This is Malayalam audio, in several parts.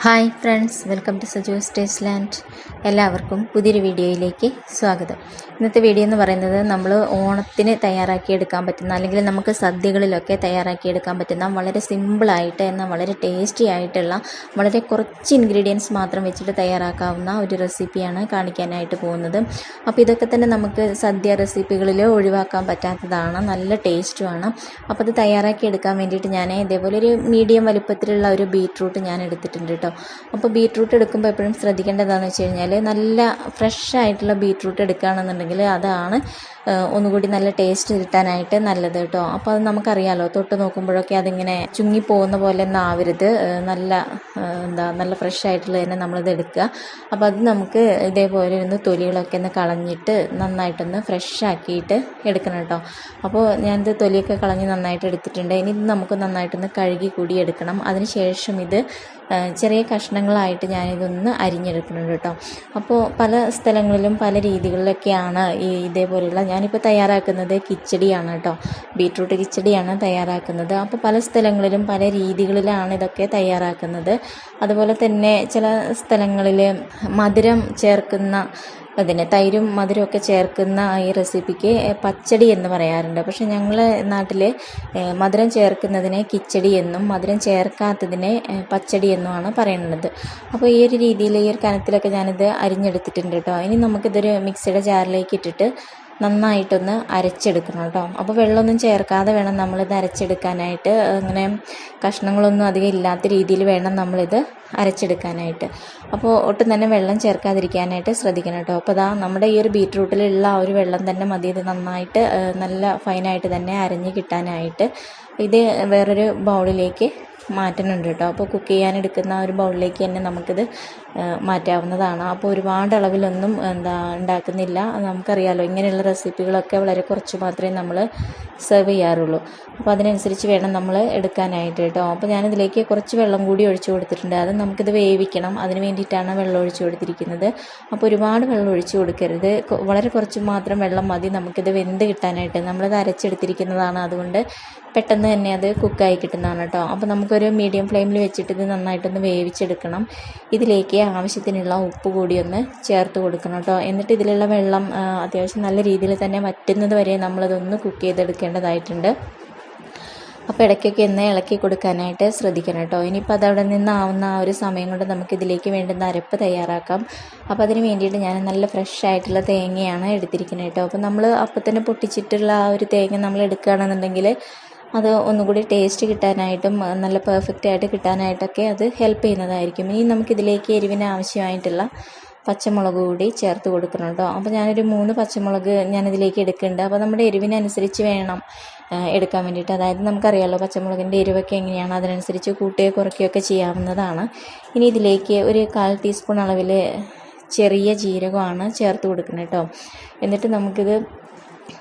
Hi friends, welcome to Saju's taste land. എല്ലാവർക്കും പുതിയൊരു വീഡിയോയിലേക്ക് സ്വാഗതം. ഇന്നത്തെ വീഡിയോ എന്ന് പറയുന്നത് നമ്മൾ ഓണത്തിന് തയ്യാറാക്കിയെടുക്കാൻ പറ്റുന്ന, അല്ലെങ്കിൽ നമുക്ക് സദ്യകളിലൊക്കെ തയ്യാറാക്കിയെടുക്കാൻ പറ്റുന്ന വളരെ സിമ്പിളായിട്ട് എന്നാൽ വളരെ ടേസ്റ്റി ആയിട്ടുള്ള, വളരെ കുറച്ച് ഇൻഗ്രീഡിയൻസ് മാത്രം വെച്ചിട്ട് തയ്യാറാക്കാവുന്ന ഒരു റെസിപ്പിയാണ് കാണിക്കാനായിട്ട് പോകുന്നത്. അപ്പോൾ ഇതൊക്കെ തന്നെ നമുക്ക് സദ്യ റെസിപ്പികളിൽ ഒഴിവാക്കാൻ പറ്റാത്തതാണ്, നല്ല ടേസ്റ്റുമാണ്. അപ്പോൾ അത് തയ്യാറാക്കിയെടുക്കാൻ വേണ്ടിയിട്ട് ഞാൻ ഇതേപോലെ ഒരു മീഡിയം വലുപ്പത്തിലുള്ള ഒരു ബീറ്റ്റൂട്ട് ഞാൻ എടുത്തിട്ടുണ്ട് കേട്ടോ. അപ്പോൾ ബീറ്റ്റൂട്ട് എടുക്കുമ്പോൾ എപ്പോഴും ശ്രദ്ധിക്കേണ്ടതാണെന്ന് വെച്ച് കഴിഞ്ഞാൽ, നല്ല ഫ്രഷ് ആയിട്ടുള്ള ബീറ്റ്റൂട്ട് എടുക്കുകയാണെന്നുണ്ടെങ്കിൽ അതാണ് ഒന്നുകൂടി നല്ല ടേസ്റ്റ് കിട്ടാനായിട്ട് നല്ലത് കേട്ടോ. അപ്പോൾ അത് നമുക്കറിയാമല്ലോ, തൊട്ട് നോക്കുമ്പോഴൊക്കെ അതിങ്ങനെ ചുങ്ങിപ്പോകുന്ന പോലെ ഒന്നും ആവരുത്. നല്ല ഫ്രഷ് ആയിട്ടുള്ള തന്നെ നമ്മളത് എടുക്കുക. അപ്പോൾ അത് നമുക്ക് ഇതേപോലെ ഒന്ന് തൊലികളൊക്കെ ഒന്ന് കളഞ്ഞിട്ട് നന്നായിട്ടൊന്ന് ഫ്രഷ് ആക്കിയിട്ട് എടുക്കണം കേട്ടോ. അപ്പോൾ ഞാനിത് തൊലിയൊക്കെ കളഞ്ഞ് നന്നായിട്ട് എടുത്തിട്ടുണ്ട്. ഇനി ഇത് നമുക്ക് നന്നായിട്ടൊന്ന് കഴുകി കൂടി എടുക്കണം. അതിന് ശേഷം ഇത് ചെറിയ കഷ്ണങ്ങളായിട്ട് ഞാനിതൊന്ന് അരിഞ്ഞെടുക്കുന്നുണ്ട് കേട്ടോ. അപ്പോൾ പല സ്ഥലങ്ങളിലും പല രീതികളിലൊക്കെയാണ് ഇതേപോലെയുള്ള, ഞാനിപ്പോൾ തയ്യാറാക്കുന്നത് കിച്ചടിയാണ് കേട്ടോ, ബീറ്റ്റൂട്ട് കിച്ചടിയാണ് തയ്യാറാക്കുന്നത്. അപ്പോൾ പല സ്ഥലങ്ങളിലും പല രീതികളിലാണ് ഇതൊക്കെ തയ്യാറാക്കുന്നത്. അതുപോലെ തന്നെ ചില സ്ഥലങ്ങളിൽ മധുരം ചേർക്കുന്ന, അതിന് തൈരും മധുരമൊക്കെ ചേർക്കുന്ന ഈ റെസിപ്പിക്ക് പച്ചടി എന്ന് പറയാറുണ്ട്. പക്ഷേ ഞങ്ങളെ നാട്ടിൽ മധുരം ചേർക്കുന്നതിനെ കിച്ചടി എന്നും മധുരം ചേർക്കാത്തതിനെ പച്ചടി എന്നുമാണ് പറയുന്നത്. അപ്പോൾ ഈ ഒരു രീതിയിൽ, ഈ ഒരു കനത്തിലൊക്കെ ഞാനിത് അരിഞ്ഞെടുത്തിട്ടുണ്ട് കേട്ടോ. ഇനി നമുക്കിതൊരു മിക്സിയുടെ ജാറിലേക്ക് ഇട്ടിട്ട് നന്നായിട്ടൊന്ന് അരച്ചെടുക്കണം കേട്ടോ. അപ്പോൾ വെള്ളമൊന്നും ചേർക്കാതെ വേണം നമ്മളിത് അരച്ചെടുക്കാനായിട്ട്. അങ്ങനെ കഷ്ണങ്ങളൊന്നും അധികം ഇല്ലാത്ത രീതിയിൽ വേണം നമ്മളിത് അരച്ചെടുക്കാനായിട്ട്. അപ്പോൾ ഒട്ടും തന്നെ വെള്ളം ചേർക്കാതിരിക്കാനായിട്ട് ശ്രദ്ധിക്കണം കേട്ടോ. അപ്പോൾ നമ്മുടെ ഈ ഒരു ബീറ്റ്റൂട്ടിലുള്ള ആ ഒരു വെള്ളം തന്നെ മതി ഇത് നന്നായിട്ട് നല്ല ഫൈനായിട്ട് തന്നെ അരഞ്ഞ് കിട്ടാനായിട്ട്. ഇത് വേറൊരു ബൗളിലേക്ക് മാറ്റുന്നുണ്ട് കേട്ടോ. അപ്പോൾ കുക്ക് ചെയ്യാനെടുക്കുന്ന ഒരു ബൗളിലേക്ക് തന്നെ നമുക്കിത് മാറ്റാവുന്നതാണ്. അപ്പോൾ ഒരുപാട് അളവിലൊന്നും ഉണ്ടാക്കുന്നില്ല. നമുക്കറിയാമല്ലോ, ഇങ്ങനെയുള്ള റെസിപ്പികളൊക്കെ വളരെ കുറച്ച് മാത്രമേ നമ്മൾ സെർവ് ചെയ്യാറുള്ളൂ. അപ്പോൾ അതിനനുസരിച്ച് വേണം നമ്മൾ എടുക്കാനായിട്ട് കേട്ടോ. അപ്പോൾ ഞാനിതിലേക്ക് കുറച്ച് വെള്ളം കൂടി ഒഴിച്ചു കൊടുത്തിട്ടുണ്ട്. അത് നമുക്കിത് വേവിക്കണം, അതിന് വേണ്ടിയിട്ടാണ് വെള്ളം ഒഴിച്ചു കൊടുത്തിരിക്കുന്നത്. അപ്പോൾ ഒരുപാട് വെള്ളം ഒഴിച്ചു കൊടുക്കരുത്, വളരെ കുറച്ച് മാത്രം വെള്ളം മതി നമുക്കിത് വെന്ത് കിട്ടാനായിട്ട്. നമ്മളത് അരച്ചെടുത്തിരിക്കുന്നതാണ്, അതുകൊണ്ട് പെട്ടെന്ന് തന്നെ അത് കുക്കായി കിട്ടുന്നതാണ് കേട്ടോ. അപ്പോൾ നമുക്കൊരു മീഡിയം ഫ്ലെയിമിൽ വെച്ചിട്ട് ഇത് നന്നായിട്ടൊന്ന് വേവിച്ചെടുക്കണം. ഇതിലേക്ക് ആവശ്യത്തിനുള്ള ഉപ്പ് കൂടി ഒന്ന് ചേർത്ത് കൊടുക്കണം കേട്ടോ. എന്നിട്ട് ഇതിലുള്ള വെള്ളം അത്യാവശ്യം നല്ല രീതിയിൽ തന്നെ വറ്റുന്നത് വരെ നമ്മളതൊന്ന് കുക്ക് ചെയ്തെടുക്കേണ്ടതായിട്ടുണ്ട്. അപ്പോൾ ഇടയ്ക്കൊക്കെ ഒന്ന് ഇളക്കി കൊടുക്കാനായിട്ട് ശ്രദ്ധിക്കണം കേട്ടോ. ഇനിയിപ്പോൾ അതവിടെ നിന്നാവുന്ന ആ ഒരു സമയം കൊണ്ട് നമുക്കിതിലേക്ക് വേണ്ടുന്ന അരപ്പ് തയ്യാറാക്കാം. അപ്പോൾ അതിന് വേണ്ടിയിട്ട് ഞാൻ നല്ല ഫ്രഷ് ആയിട്ടുള്ള തേങ്ങയാണ് എടുത്തിരിക്കുന്നത് കേട്ടോ. അപ്പോൾ നമ്മൾ അപ്പം തന്നെ പൊട്ടിച്ചിട്ടുള്ള ആ ഒരു തേങ്ങ നമ്മൾ എടുക്കുകയാണെന്നുണ്ടെങ്കിൽ അത് ഒന്നുകൂടി ടേസ്റ്റ് കിട്ടാനായിട്ടും നല്ല പെർഫെക്റ്റ് ആയിട്ട് കിട്ടാനായിട്ടൊക്കെ അത് ഹെൽപ്പ് ചെയ്യുന്നതായിരിക്കും. ഇനി നമുക്കിതിലേക്ക് എരിവിന് ആവശ്യമായിട്ടുള്ള പച്ചമുളക് കൂടി ചേർത്ത് കൊടുക്കണം കേട്ടോ. അപ്പോൾ ഞാനൊരു 3 പച്ചമുളക് ഞാനിതിലേക്ക് എടുക്കുന്നുണ്ട്. അപ്പോൾ നമ്മുടെ എരിവിനനുസരിച്ച് വേണം എടുക്കാൻ വേണ്ടിയിട്ട്. അതായത് നമുക്കറിയാമല്ലോ പച്ചമുളകിൻ്റെ എരിവൊക്കെ എങ്ങനെയാണ്, അതിനനുസരിച്ച് കൂട്ടുകയോ കുറയ്ക്കുകയൊക്കെ ചെയ്യാവുന്നതാണ്. ഇനി ഇതിലേക്ക് ഒരു 1/4 ടീസ്പൂൺ അളവിൽ ചെറിയ ജീരകമാണ് ചേർത്ത് കൊടുക്കുന്നത് കേട്ടോ. എന്നിട്ട് നമുക്കിത്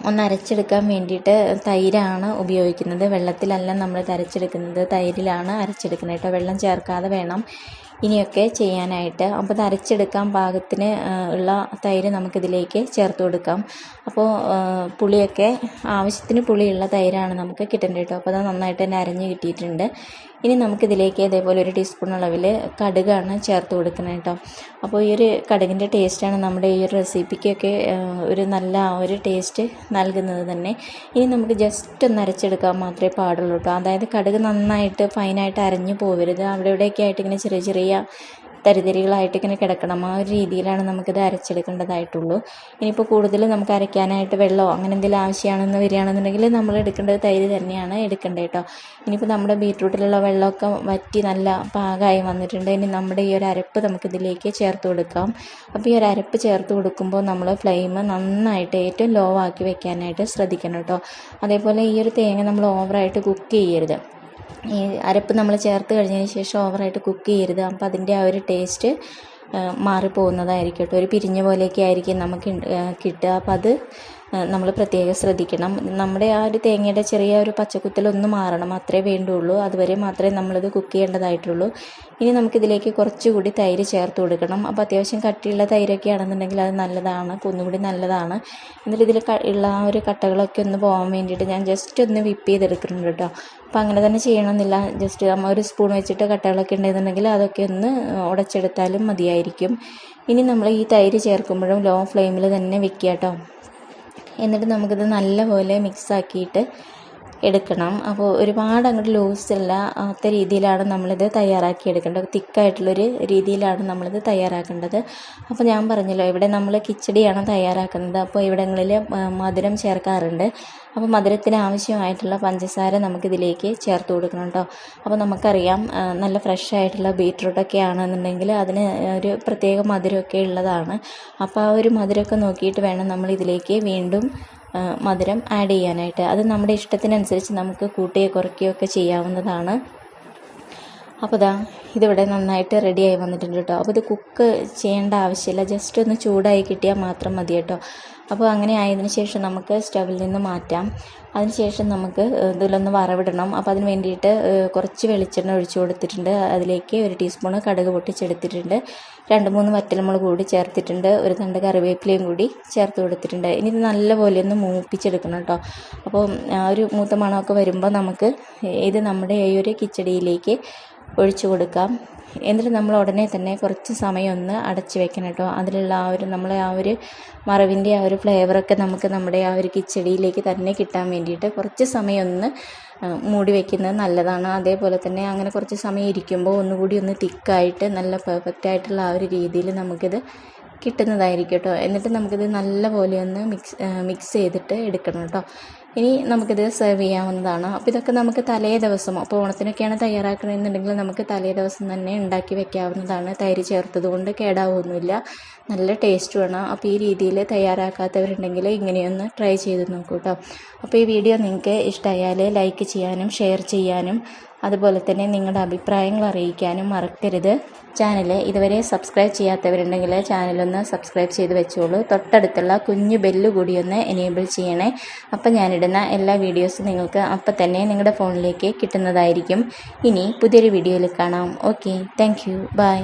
ഒന്ന് അരച്ചെടുക്കാൻ വേണ്ടിയിട്ട് തൈരാണ് ഉപയോഗിക്കുന്നത്. വെള്ളത്തിലല്ല നമ്മൾ അരച്ചെടുക്കുന്നത്, തൈരിലാണ് അരച്ചെടുക്കുന്നത് കേട്ടോ. വെള്ളം ചേർക്കാതെ വേണം ഇനിയൊക്കെ ചെയ്യാനായിട്ട്. അപ്പോൾ ഇത് അരച്ചെടുക്കാൻ പാകത്തിന് ഉള്ള തൈര് നമുക്കിതിലേക്ക് ചേർത്ത് കൊടുക്കാം. അപ്പോൾ പുളിയൊക്കെ ആവശ്യത്തിന് പുളിയുള്ള തൈരാണ് നമുക്ക് കിട്ടേണ്ടത് കേട്ടോ. അപ്പോൾ അത് നന്നായിട്ട് തന്നെ അരഞ്ഞ് കിട്ടിയിട്ടുണ്ട്. ഇനി നമുക്കിതിലേക്ക് ഇതേപോലെ 1 ടീസ്പൂൺ അളവിൽ കടുകാണ് ചേർത്ത് കൊടുക്കുന്നത് കേട്ടോ. അപ്പോൾ ഈ ഒരു കടുകിൻ്റെ ടേസ്റ്റാണ് നമ്മുടെ ഈ ഒരു റെസിപ്പിക്കൊക്കെ ഒരു നല്ല ഒരു ടേസ്റ്റ് നൽകുന്നത് തന്നെ. ഇനി നമുക്ക് ജസ്റ്റ് ഒന്ന് അരച്ചെടുക്കാൻ മാത്രമേ പാടുള്ളൂ കേട്ടോ. അതായത് കടുക് നന്നായിട്ട് ഫൈനായിട്ട് അരഞ്ഞു പോകരുത്. അവിടെ ഇവിടെയൊക്കെ ആയിട്ട് ഇങ്ങനെ ചെറിയ ചെറിയ തരിതരികളായിട്ട് ഇങ്ങനെ കിടക്കണം. ആ ഒരു രീതിയിലാണ് നമുക്കിത് അരച്ചെടുക്കേണ്ടതായിട്ടുള്ളൂ. ഇനിയിപ്പോൾ കൂടുതൽ നമുക്ക് അരയ്ക്കാനായിട്ട് വെള്ളമോ അങ്ങനെ എന്തെങ്കിലും ആവശ്യമാണെന്ന് വരികയാണെന്നുണ്ടെങ്കിൽ നമ്മൾ എടുക്കേണ്ടത് തൈര് തന്നെയാണ് എടുക്കേണ്ടത് കേട്ടോ. ഇനിയിപ്പോൾ നമ്മുടെ ബീറ്റ്റൂട്ടിലുള്ള വെള്ളമൊക്കെ വറ്റി നല്ല പാകമായി വന്നിട്ടുണ്ട്. ഇനി നമ്മുടെ ഈ ഒരു അരപ്പ് നമുക്കിതിലേക്ക് ചേർത്ത് കൊടുക്കാം. അപ്പോൾ ഈ ഒരു അരപ്പ് ചേർത്ത് കൊടുക്കുമ്പോൾ നമ്മൾ ഫ്ലെയിം നന്നായിട്ട് ഏറ്റവും ലോ ആക്കി വെക്കാനായിട്ട് ശ്രദ്ധിക്കണം കേട്ടോ. അതേപോലെ ഈ ഒരു തേങ്ങ നമ്മൾ ഓവറായിട്ട് കുക്ക് ചെയ്യരുത്. ഈ അരപ്പ് നമ്മൾ ചേർത്ത് കഴിഞ്ഞതിന് ശേഷം ഓവറായിട്ട് കുക്ക് ചെയ്യരുത്. അപ്പോൾ അതിൻ്റെ ആ ഒരു ടേസ്റ്റ് മാറിപ്പോകുന്നതായിരിക്കും കേട്ടോ. ഒരു പിരിഞ്ഞ പോലെയൊക്കെ ആയിരിക്കും നമുക്ക് കിട്ടുക. അപ്പോൾ അത് നമ്മൾ പ്രത്യേകം ശ്രദ്ധിക്കണം. നമ്മുടെ ആ ഒരു തേങ്ങയുടെ ചെറിയ ഒരു പച്ചക്കുത്തലൊന്ന് മാറണം, അത്രേ വേണ്ടുള്ളൂ. അതുവരെ മാത്രമേ നമ്മളിത് കുക്ക് ചെയ്യേണ്ടതായിട്ടുള്ളൂ. ഇനി നമുക്കിതിലേക്ക് കുറച്ചുകൂടി തൈര് ചേർത്ത് കൊടുക്കണം. അപ്പോൾ അത്യാവശ്യം കട്ടിയുള്ള തൈരൊക്കെ ആണെന്നുണ്ടെങ്കിൽ അത് നല്ലതാണ്, ഒന്നുകൂടി നല്ലതാണ്. എന്നിട്ട് ഇതിൽ ഉള്ള ആ ഒരു കട്ടകളൊക്കെ ഒന്ന് പോകാൻ വേണ്ടിയിട്ട് ഞാൻ ജസ്റ്റ് ഒന്ന് വിപ്പ് ചെയ്തെടുക്കുന്നുണ്ട് കേട്ടോ. അപ്പോൾ അങ്ങനെ തന്നെ ചെയ്യണമെന്നില്ല, ജസ്റ്റ് നമ്മൾ ഒരു സ്പൂൺ വെച്ചിട്ട് കട്ടകളൊക്കെ ഉണ്ടെന്നുണ്ടെങ്കിൽ അതൊക്കെ ഒന്ന് ഉടച്ചെടുത്താലും മതിയായിരിക്കും. ഇനി നമ്മൾ ഈ തൈര് ചേർക്കുമ്പോഴും ലോ ഫ്ലെയിമിൽ തന്നെ വെക്കുക കേട്ടോ. എന്നിട്ട് നമുക്കിത് നല്ലപോലെ മിക്സാക്കിയിട്ട് എടുക്കണം. അപ്പോൾ ഒരുപാട് അങ്ങോട്ട് ലൂസല്ലാത്ത രീതിയിലാണ് നമ്മളിത് തയ്യാറാക്കി എടുക്കേണ്ടത്. തിക്കായിട്ടുള്ളൊരു രീതിയിലാണ് നമ്മളിത് തയ്യാറാക്കേണ്ടത്. അപ്പോൾ ഞാൻ പറഞ്ഞല്ലോ, ഇവിടെ നമ്മൾ കിച്ചടിയാണ് തയ്യാറാക്കുന്നത്. അപ്പോൾ ഇവിടങ്ങളിൽ മധുരം ചേർക്കാറുണ്ട്. അപ്പോൾ മധുരത്തിന് ആവശ്യമായിട്ടുള്ള പഞ്ചസാര നമുക്കിതിലേക്ക് ചേർത്ത് കൊടുക്കണം കേട്ടോ. അപ്പോൾ നമുക്കറിയാം, നല്ല ഫ്രഷ് ആയിട്ടുള്ള ബീറ്റ്റൂട്ടൊക്കെ ആണെന്നുണ്ടെങ്കിൽ അതിന് ഒരു പ്രത്യേക മധുരമൊക്കെ ഉള്ളതാണ്. അപ്പോൾ ആ ഒരു മധുരമൊക്കെ നോക്കിയിട്ട് വേണം നമ്മൾ ഇതിലേക്ക് വീണ്ടും മധുരം ആഡ് ചെയ്യാനായിട്ട്. അത് നമ്മുടെ ഇഷ്ടത്തിനനുസരിച്ച് നമുക്ക് കൂട്ടുകയോ കുറയ്ക്കുകയോ ഒക്കെ ചെയ്യാവുന്നതാണ്. അപ്പോൾ ഇതിവിടെ നന്നായിട്ട് റെഡിയായി വന്നിട്ടുണ്ട് കേട്ടോ. അപ്പോൾ ഇത് കുക്ക് ചെയ്യേണ്ട ആവശ്യമില്ല, ജസ്റ്റ് ഒന്ന് ചൂടായി കിട്ടിയാൽ മാത്രം മതി കേട്ടോ. അപ്പോൾ അങ്ങനെ ആയതിനു ശേഷം നമുക്ക് സ്റ്റവിൽ നിന്ന് മാറ്റാം. അതിനുശേഷം നമുക്ക് ഇതിലൊന്ന് വറവിടണം. അപ്പോൾ അതിന് വേണ്ടിയിട്ട് കുറച്ച് വെളിച്ചെണ്ണ ഒഴിച്ചു കൊടുത്തിട്ടുണ്ട്. അതിലേക്ക് 1 ടീസ്പൂൺ കടുക് പൊട്ടിച്ചെടുത്തിട്ടുണ്ട്, 2-3 വറ്റൽമുളക് കൂടി ചേർത്തിട്ടുണ്ട്, ഒരു തണ്ട് കറിവേപ്പിലയും കൂടി ചേർത്ത് കൊടുത്തിട്ടുണ്ട്. ഇനി ഇത് നല്ലപോലെ ഒന്ന് മൂപ്പിച്ചെടുക്കണം കേട്ടോ. അപ്പോൾ ഒരു മൂത്ത മണമൊക്കെ വരുമ്പോൾ നമുക്ക് ഇത് നമ്മുടെ ഈ ഒരു കിച്ചടിയിലേക്ക് ഒഴിച്ചു കൊടുക്കാം. എന്നിട്ട് നമ്മൾ ഉടനെ തന്നെ കുറച്ച് സമയം ഒന്ന് അടച്ച് വെക്കണം കേട്ടോ. അതിലുള്ള നമ്മളെ ആ ഒരു വറവിൻ്റെ ആ ഒരു ഫ്ലേവറൊക്കെ നമുക്ക് നമ്മുടെ ആ ഒരു കിച്ചടിയിലേക്ക് തന്നെ കിട്ടാൻ വേണ്ടിയിട്ട് കുറച്ച് സമയം ഒന്ന് മൂടി വയ്ക്കുന്നത് നല്ലതാണ്. അതേപോലെ തന്നെ അങ്ങനെ കുറച്ച് സമയം ഇരിക്കുമ്പോൾ ഒന്നുകൂടി ഒന്ന് തിക്കായിട്ട് നല്ല പെർഫെക്റ്റ് ആയിട്ടുള്ള ആ ഒരു രീതിയിൽ നമുക്കിത് കിട്ടുന്നതായിരിക്കും കേട്ടോ. എന്നിട്ട് നമുക്കിത് നല്ലപോലെ ഒന്ന് മിക്സ് ചെയ്തിട്ട് എടുക്കണം കേട്ടോ. ഇനി നമുക്കിത് സെർവ് ചെയ്യാവുന്നതാണ്. അപ്പോൾ ഇതൊക്കെ നമുക്ക് തലേ ദിവസം, അപ്പോൾ ഓണത്തിനൊക്കെയാണ് തയ്യാറാക്കണമെന്നുണ്ടെങ്കിൽ നമുക്ക് തലേ ദിവസം തന്നെ ഉണ്ടാക്കി വെക്കാവുന്നതാണ്. തൈര് ചേർത്തത് കൊണ്ട് കേടാവുമൊന്നുമില്ല, നല്ല ടേസ്റ്റുമാണ്. അപ്പോൾ ഈ രീതിയിൽ തയ്യാറാക്കാത്തവരുണ്ടെങ്കിൽ ഇങ്ങനെയൊന്ന് ട്രൈ ചെയ്ത് നോക്കൂ കേട്ടോ. അപ്പോൾ ഈ വീഡിയോ നിങ്ങൾക്ക് ഇഷ്ടമായാൽ ലൈക്ക് ചെയ്യാനും ഷെയർ ചെയ്യാനും അതുപോലെ തന്നെ നിങ്ങളുടെ അഭിപ്രായങ്ങൾ അറിയിക്കാനും മറക്കരുത്. ചാനൽ ഇതുവരെ സബ്സ്ക്രൈബ് ചെയ്യാത്തവരുണ്ടെങ്കിൽ ചാനലൊന്ന് സബ്സ്ക്രൈബ് ചെയ്ത് വെച്ചോളൂ. തൊട്ടടുത്തുള്ള കുഞ്ഞു ബെല്ല് കൂടി ഒന്ന് എനേബിൾ ചെയ്യണേ. അപ്പം ഞാനിടുന്ന എല്ലാ വീഡിയോസും നിങ്ങൾക്ക് അപ്പം തന്നെ നിങ്ങളുടെ ഫോണിലേക്ക് കിട്ടുന്നതായിരിക്കും. ഇനി പുതിയൊരു വീഡിയോയിൽ കാണാം. Okay, thank you, by.